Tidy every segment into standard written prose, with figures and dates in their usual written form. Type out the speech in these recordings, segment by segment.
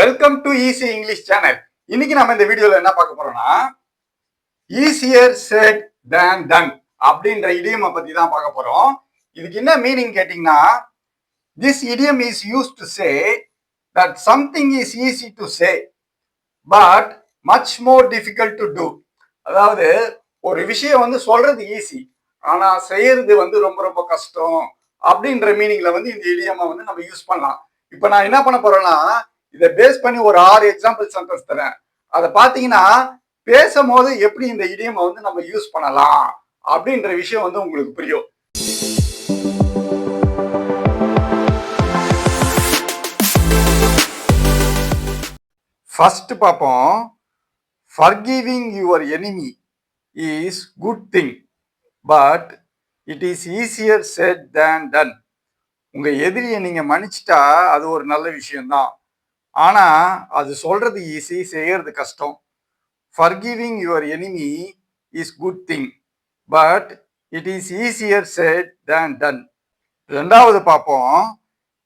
Welcome to easy English channel. இன்னைக்கு நம்ம இந்த வீடியோல என்ன பார்க்க போறோம்னா ஈஸியர் செட் தேன் டன் அப்படின்ற இடியமை பத்தி தான் பார்க்க போறோம். இதுக்கு என்ன மீனிங் கேட்டீங்கன்னா, this idiom is used to say that something is easy to say but much more difficult to do. அதாவது ஒரு விஷயம் வந்து சொல்றது ஈஸி, ஆனா செய்யறது வந்து ரொம்ப ரொம்ப கஷ்டம் அப்படின்ற மீனிங்ல வந்து இந்த இடியமை வந்து நம்ம யூஸ் பண்ணலாம். இப்ப நான் என்ன பண்ண போறேன்னா, இதை பேஸ் பண்ணி ஒரு 6 எக்ஸாம்பிள் சென்டென்ஸ் தரேன். அதை பார்த்தீங்கன்னா பேசும்போது எப்படி இந்த இடியமை வந்து நம்ம யூஸ் பண்ணலாம் அப்படின்ற விஷயம் வந்து உங்களுக்கு புரியும். ஃபர்ஸ்ட் பார்ப்போம். Forgiving your enemy is good thing, but it is easier said than done. உங்க எதிரியை நீங்க மன்னிச்சிட்டா அது ஒரு நல்ல விஷயம்தான், ஆனா அது சொல்றது ஈஸி, செய்யறது கஷ்டம். Forgiving your enemy is good thing, but it is easier said than done. ரெண்டாவது பார்ப்போம்.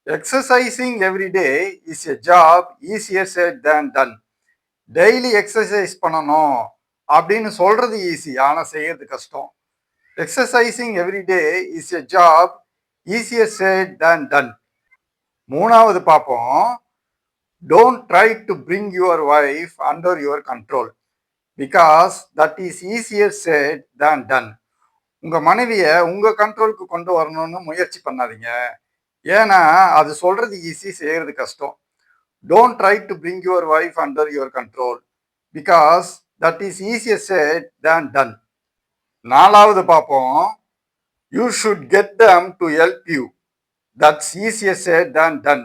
Exercising every day is a job easier said than done. Daily exercise பண்ணணும் அப்படின்னு சொல்றது ஈஸி, ஆனா செய்யறது கஷ்டம். Exercising every day is a job easier said than done. மூணாவது பார்ப்போம். Don't try to bring your wife under your control because that is easier said than done. உங்க மனைவியை உங்க கண்ட்ரோலுக்கு கொண்டு வரணும்னு முயற்சி பண்ணாதீங்க, ஏன்னா அது சொல்றது ஈஸி, செய்யறது கஷ்டம். Don't try to bring your wife under your control because that is easier said than done. நாலாவது பார்ப்போம். You should get them to help you, that's easier said than done.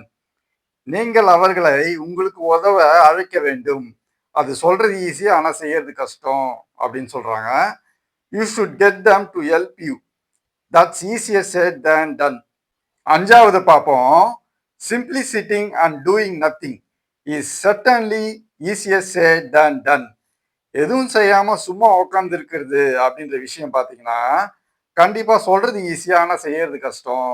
நீங்கள் அவர்களை உங்களுக்கு உதவ அழைக்க வேண்டும், அது சொல்றது ஈஸி, ஆனால் செய்யறது கஷ்டம் அப்படின்னு சொல்றாங்க. You should get them to help you, that's easier said than done. அஞ்சாவது பார்ப்போம். Simply sitting and doing nothing is certainly easier said than done. எதுவும் செய்யாம சும்மா உட்கார்ந்து இருக்கிறது அப்படின்ற விஷயம் பார்த்தீங்கன்னா கண்டிப்பா சொல்றது ஈஸியா, ஆனா செய்யறது கஷ்டம்.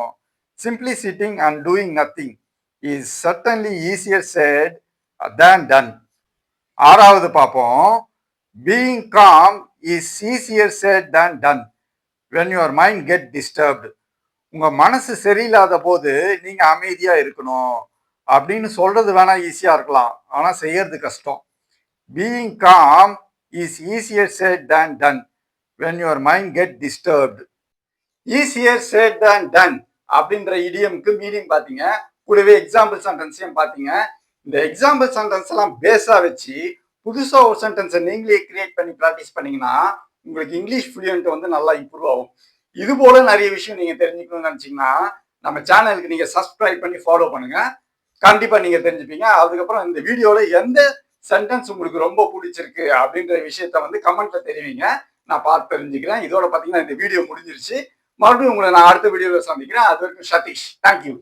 Simply sitting and doing nothing is certainly easier said than done. ஆறாவது பார்ப்போம். Being com is easier said than done when your mind get disturbed. உங்க மனசு சரியில்லாத போது நீங்க அமைதியா இருக்கணும் அப்படின்னு சொல்றது வேணா ஈஸியா இருக்கலாம், ஆனா செய்யறது கஷ்டம். Being com is easier said than done when your mind get disturbed. easier said than done அப்படின்ற இடியம்க்கு மீனிங் பார்த்தீங்க, கூடவே எக்ஸாம்பிள் சென்டென்ஸையும் பார்த்தீங்க. இந்த எக்ஸாம்பிள் சென்டென்ஸ் எல்லாம் பேஸா வச்சு புதுசா ஒரு சென்டென்ஸை நீங்களே கிரியேட் பண்ணி ப்ராக்டிஸ் பண்ணீங்கன்னா உங்களுக்கு இங்கிலீஷ் ஃப்ளூயன்ட் வந்து நல்லா இம்ப்ரூவ் ஆகும். இது போல நிறைய விஷயம் நீங்க தெரிஞ்சுக்கணும்னு நினைச்சீங்கன்னா நம்ம சேனலுக்கு நீங்க சப்ஸ்கிரைப் பண்ணி ஃபாலோ பண்ணுங்க, கண்டிப்பா நீங்க தெரிஞ்சுப்பீங்க. அதுக்கப்புறம் இந்த வீடியோல எந்த சென்டென்ஸ் உங்களுக்கு ரொம்ப பிடிச்சிருக்கு அப்படின்ற விஷயத்த வந்து கமெண்ட்ல தெரிவிங்க, நான் பார்த்து தெரிஞ்சுக்கிறேன். இதோட பாத்தீங்கன்னா இந்த வீடியோ முடிஞ்சிருச்சு. மறுபடியும் உங்களை நான் அடுத்த வீடியோல சந்திக்கிறேன். அது வரைக்கும் சதீஷ். தேங்க்யூ.